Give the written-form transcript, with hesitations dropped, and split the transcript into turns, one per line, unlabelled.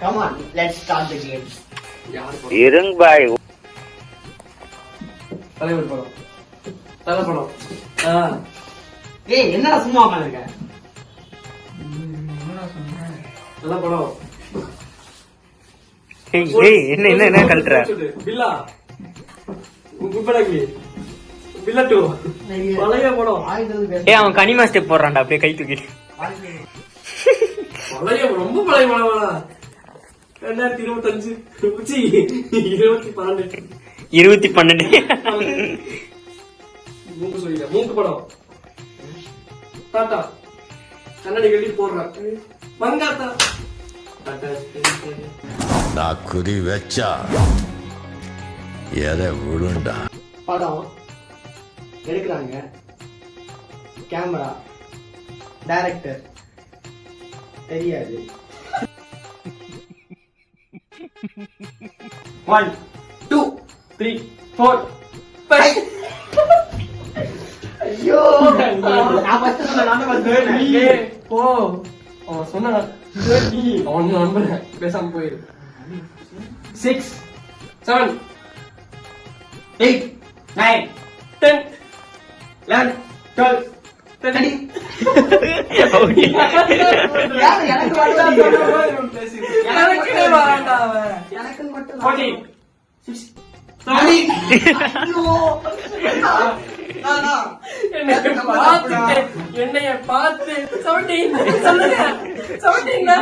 Come on, let's start the game.
இருங்க பாய்.
தலைவர் படம். தலை படம்.
ஏய் என்னடா சும்மா உட்கார்ந்திருக்க?
தலை படம்.
ஏய் என்ன கல்ட்ற?
பில்லா. குப்படகி. பில்லா 2. பழைய படம்.
ஏய் அவன் கனிமா ஸ்டெப் போடுறான்டா அப்படியே கை தூக்கி.
பழைய ரொம்ப பழைய படமா? 2025 உச்சி 2012 மூக்கு சொல்லியா மூக்கு படம் டாடா கண்ணாடி கட்டி போடுறான் மங்காத்தா
நான் குறி வச்சா எதை விழுண்டா
படம் எடுக்கிறாங்க கேமரா டைரக்டர் தெரியாது 1 2 3 4 5 ஐயோ நான் ஃபர்ஸ்ட் சொன்னேன்
ஓ அவன் சொன்னா அவன் நம்புறேன் பேசாம போயிரு 6 7
8 9
10
11 12 13 எனக்கு மட்டும் 14
என்னைய பார்த்து 17 சொல்லுங்க 17